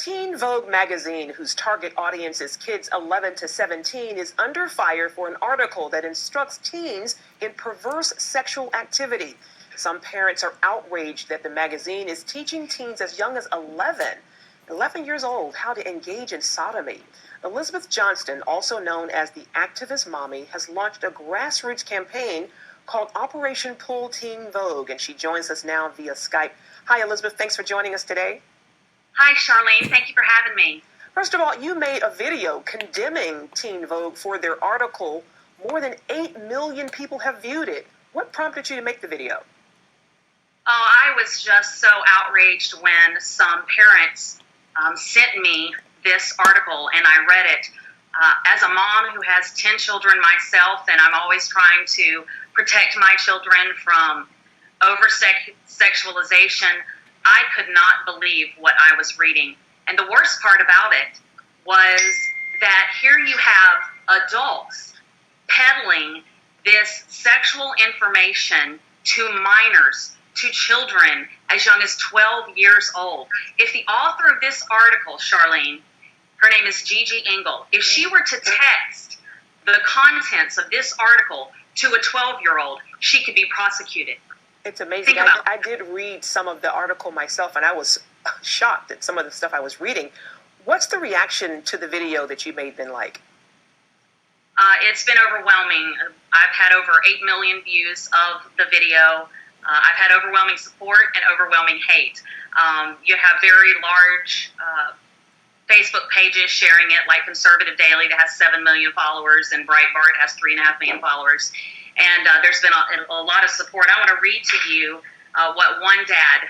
Teen Vogue magazine, whose target audience is kids 11 to 17, is under fire for an article that instructs teens in perverse sexual activity. Some parents are outraged that the magazine is teaching teens as young as 11 years old, how to engage in sodomy. Elizabeth Johnston, also known as the Activist Mommy, has launched a grassroots campaign called Operation Pull Teen Vogue, and she joins us now via Skype. Hi, Elizabeth. Thanks for joining us today. Hi, Charlene. Thank you for having me. First of all, you made a video condemning Teen Vogue for their article. More than 8 million people have viewed it. What prompted you to make the video? Oh, I was just so outraged when some parents sent me this article, and I read it. As a mom who has 10 children myself, and I'm always trying to protect my children from over-sexualization, I could not believe what I was reading. And the worst part about it was that here you have adults peddling this sexual information to minors, to children as young as 12 years old. If the author of this article, Charlene, her name is Gigi Engel, if she were to text the contents of this article to a 12-year-old, she could be prosecuted. It's amazing. I did read some of the article myself, and I was shocked at some of the stuff I was reading. What's the reaction to the video that you made been like? It's been overwhelming. I've had over 8 million views of the video. I've had overwhelming support and overwhelming hate. You have very large Facebook pages sharing it, like Conservative Daily that has 7 million followers, and Breitbart has 3.5 million followers. And there's been a lot of support. I want to read to you what one dad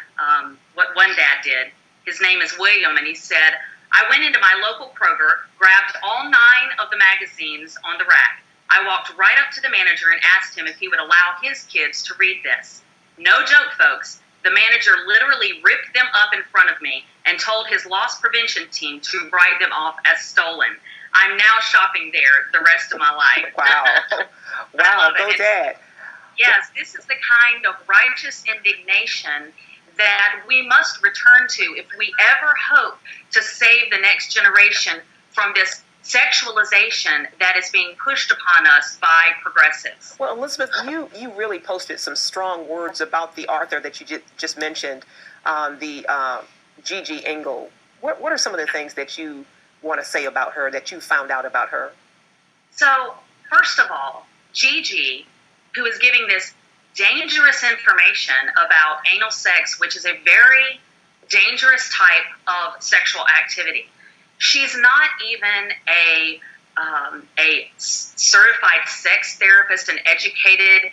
did. His name is William, and he said, "I went into my local Kroger, grabbed all 9 of the magazines on the rack. I walked right up to the manager and asked him if he would allow his kids to read this. No joke, folks. The manager literally ripped them up in front of me and told his loss prevention team to write them off as stolen. I'm now shopping there the rest of my life." Wow. Wow, go Dad. Yes, this is the kind of righteous indignation that we must return to if we ever hope to save the next generation from this sexualization that is being pushed upon us by progressives. Well, Elizabeth, you really posted some strong words about the author that you just mentioned, Gigi Engel. What are some of the things that you want to say about her, that you found out about her? So, first of all, Gigi, who is giving this dangerous information about anal sex, which is a very dangerous type of sexual activity. She's not even a certified sex therapist, an educated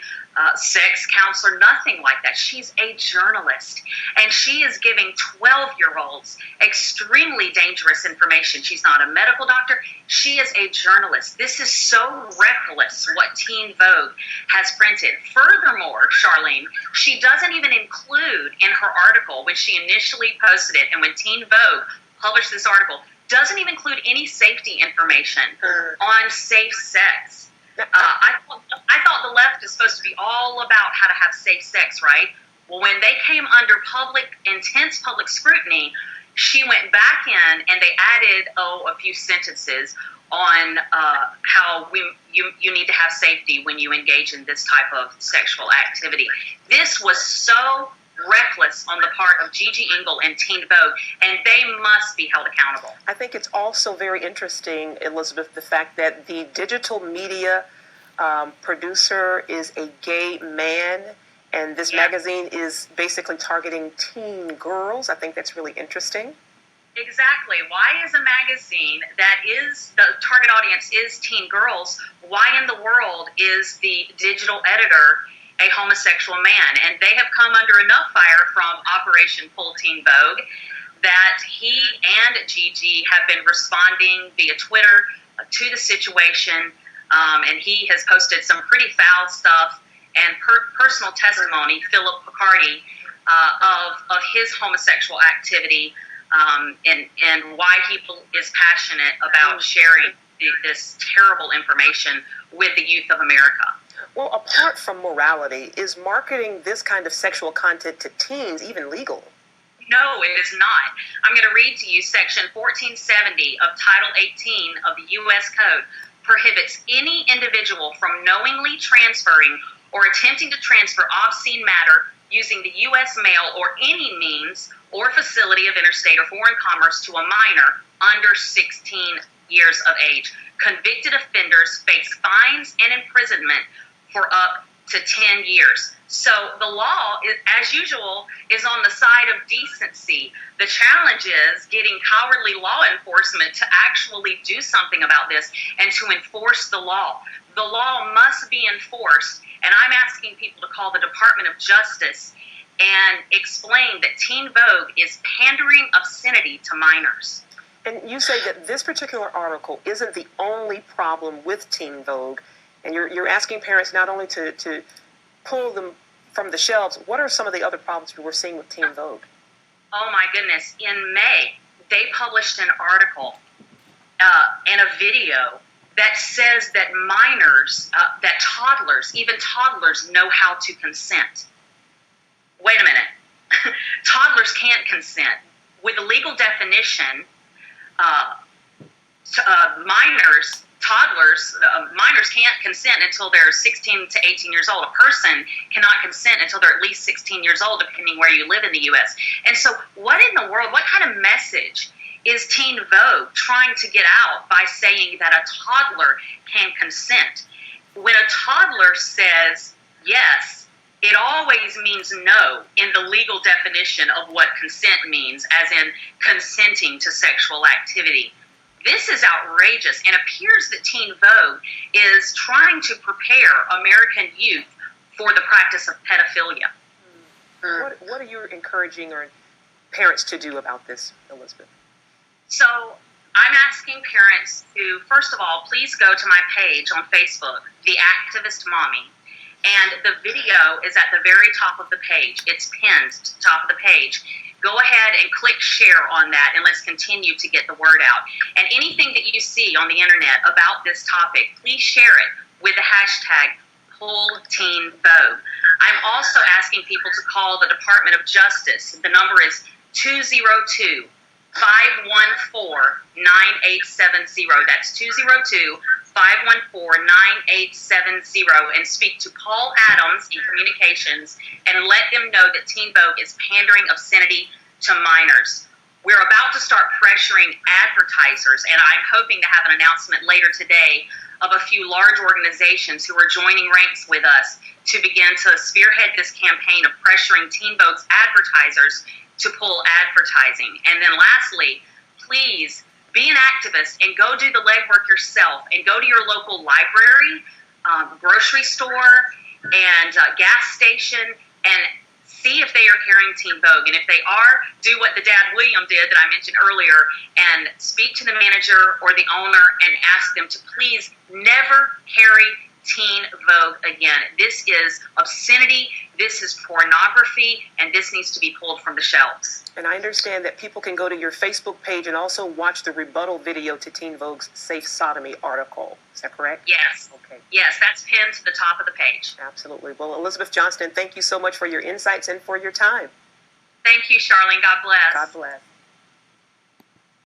sex counselor, nothing like that. She's a journalist, and she is giving 12-year-olds extremely dangerous information. She's not a medical doctor. She is a journalist. This is so reckless what Teen Vogue has printed. Furthermore, Charlene, she doesn't even include in her article, when she initially posted it, and when Teen Vogue published this article, doesn't even include any safety information on safe sex. I thought the left is supposed to be all about how to have safe sex, right? Well, when they came under intense public scrutiny, she went back in and they added a few sentences on how you need to have safety when you engage in this type of sexual activity. This was so reckless on the part of Gigi Engel and Teen Vogue, and they must be held accountable. I think it's also very interesting, Elizabeth, the fact that the digital media producer is a gay man, and this magazine is basically targeting teen girls. I think that's really interesting. Exactly. Why is a magazine that is, the target audience is teen girls, why in the world is the digital editor a homosexual man? And they have come under enough fire from Operation Pull Teen Vogue that he and Gigi have been responding via Twitter to the situation, and he has posted some pretty foul stuff and personal testimony, Philip Picardi, of his homosexual activity, and why he is passionate about sharing this terrible information with the youth of America. Well, apart from morality, is marketing this kind of sexual content to teens even legal? No, it is not. I'm going to read to you Section 1470 of Title 18 of the U.S. Code prohibits any individual from knowingly transferring or attempting to transfer obscene matter using the U.S. mail or any means or facility of interstate or foreign commerce to a minor under 16 years of age. Convicted offenders face fines and imprisonment for up to 10 years. So the law, as usual, is on the side of decency. The challenge is getting cowardly law enforcement to actually do something about this and to enforce the law. The law must be enforced, and I'm asking people to call the Department of Justice and explain that Teen Vogue is pandering obscenity to minors. And you say that this particular article isn't the only problem with Teen Vogue, and you're asking parents not only to pull them from the shelves. What are some of the other problems we're seeing with Teen Vogue? Oh my goodness. In May, they published an article and a video that says that minors, that toddlers, even toddlers know how to consent. Wait a minute. Toddlers can't consent. With a legal definition, minors can't consent until they're 16 to 18 years old. A person cannot consent until they're at least 16 years old, depending where you live in the U.S. And so what in the world, what kind of message is Teen Vogue trying to get out by saying that a toddler can consent? When a toddler says yes, it always means no in the legal definition of what consent means, as in consenting to sexual activity. This is outrageous, and appears that Teen Vogue is trying to prepare American youth for the practice of pedophilia. What are you encouraging or parents to do about this, Elizabeth? So I'm asking parents to, first of all, please go to my page on Facebook, The Activist Mommy, and the video is at the very top of the page. It's pinned to the top of the page. Go ahead and click share on that, and let's continue to get the word out. And anything that you see on the internet about this topic, please share it with the hashtag #PullTeenVogue. I'm also asking people to call the Department of Justice. The number is 202-514-9870. That's 202-514-9870, and speak to Paul Adams in Communications and let them know that Teen Vogue is pandering obscenity to minors. We're about to start pressuring advertisers, and I'm hoping to have an announcement later today of a few large organizations who are joining ranks with us to begin to spearhead this campaign of pressuring Teen Vogue's advertisers to pull advertising. And then lastly, please be an activist and go do the legwork yourself and go to your local library, grocery store, and gas station and see if they are carrying Teen Vogue. And if they are, do what the dad William did that I mentioned earlier and speak to the manager or the owner and ask them to please never carry Teen Vogue again. This is obscenity, this is pornography, and this needs to be pulled from the shelves. And I understand that people can go to your Facebook page and also watch the rebuttal video to Teen Vogue's Safe Sodomy article. Is that correct? Yes. Okay. Yes, that's pinned to the top of the page. Absolutely. Well, Elizabeth Johnston, thank you so much for your insights and for your time. Thank you, Charlene. God bless. God bless.